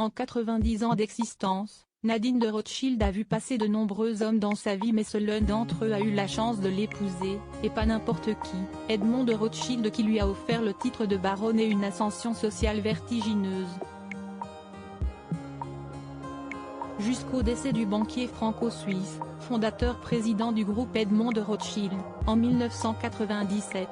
En 90 ans d'existence, Nadine de Rothschild a vu passer de nombreux hommes dans sa vie, mais seul l'un d'entre eux a eu la chance de l'épouser, et pas n'importe qui, Edmond de Rothschild, qui lui a offert le titre de baronne et une ascension sociale vertigineuse. Jusqu'au décès du banquier franco-suisse, fondateur-président du groupe Edmond de Rothschild, en 1997.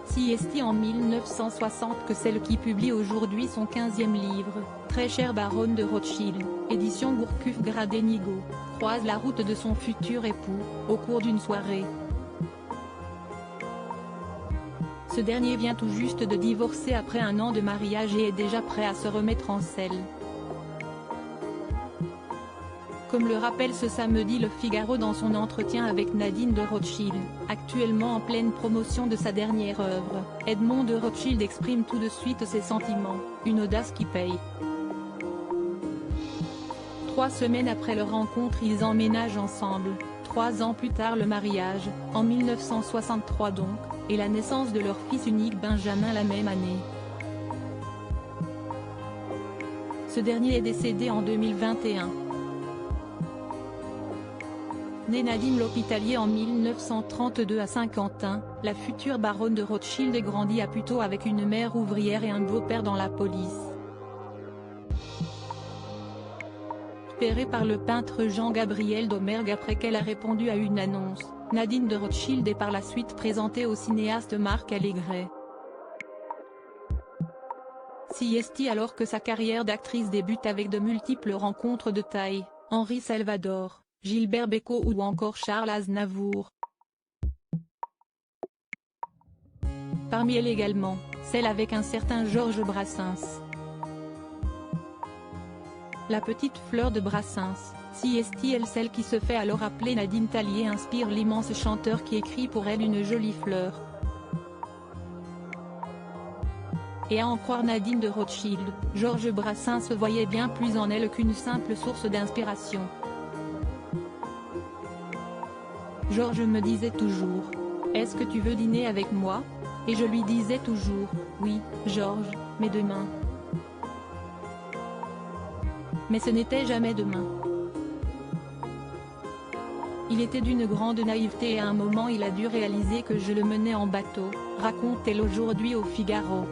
Si est en 1960 que celle qui publie aujourd'hui son 15e livre, Très chère baronne de Rothschild, édition Gourcuff-Gradenigo, croise la route de son futur époux, au cours d'une soirée. Ce dernier vient tout juste de divorcer après un an de mariage et est déjà prêt à se remettre en selle. Comme le rappelle ce samedi Le Figaro dans son entretien avec Nadine de Rothschild, actuellement en pleine promotion de sa dernière œuvre, Edmond de Rothschild exprime tout de suite ses sentiments, une audace qui paye. 3 semaines après leur rencontre, ils emménagent ensemble, 3 ans plus tard le mariage, en 1963 donc, et la naissance de leur fils unique Benjamin la même année. Ce dernier est décédé en 2021. Née Nadine l'Hospitalier en 1932 à Saint-Quentin, la future baronne de Rothschild est grandie à Puteaux avec une mère ouvrière et un beau-père dans la police. Repérée par le peintre Jean-Gabriel Domergue après qu'elle a répondu à une annonce, Nadine de Rothschild est par la suite présentée au cinéaste Marc Allégret. Si est alors que sa carrière d'actrice débute avec de multiples rencontres de taille, Henri Salvador, Gilbert Bécaud ou encore Charles Aznavour. Parmi elles également, celle avec un certain Georges Brassens. La petite fleur de Brassens, si est celle qui se fait alors appeler Nadine Tallier, inspire l'immense chanteur qui écrit pour elle Une jolie fleur. Et à en croire Nadine de Rothschild, Georges Brassens voyait bien plus en elle qu'une simple source d'inspiration. Georges me disait toujours « Est-ce que tu veux dîner avec moi ?» Et je lui disais toujours « Oui, Georges, mais demain. » Mais ce n'était jamais demain. Il était d'une grande naïveté et à un moment il a dû réaliser que je le menais en bateau, raconte-t-elle aujourd'hui au Figaro.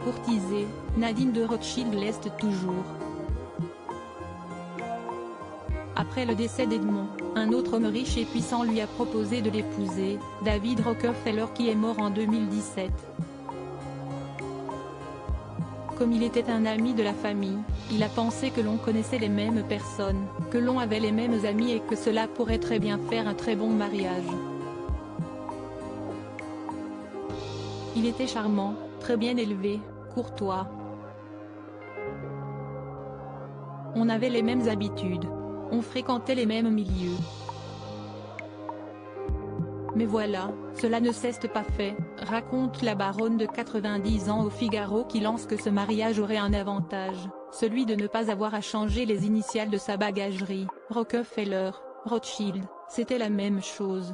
Courtisée, Nadine de Rothschild l'est toujours. Après le décès d'Edmond, un autre homme riche et puissant lui a proposé de l'épouser, David Rockefeller, qui est mort en 2017. Comme il était un ami de la famille, il a pensé que l'on connaissait les mêmes personnes, que l'on avait les mêmes amis et que cela pourrait très bien faire un très bon mariage. Il était charmant, très bien élevé, courtois. On avait les mêmes habitudes. On fréquentait les mêmes milieux. Mais voilà, cela ne s'est pas fait, raconte la baronne de 90 ans au Figaro, qui lance que ce mariage aurait un avantage, celui de ne pas avoir à changer les initiales de sa bagagerie. Rockefeller, Rothschild, c'était la même chose.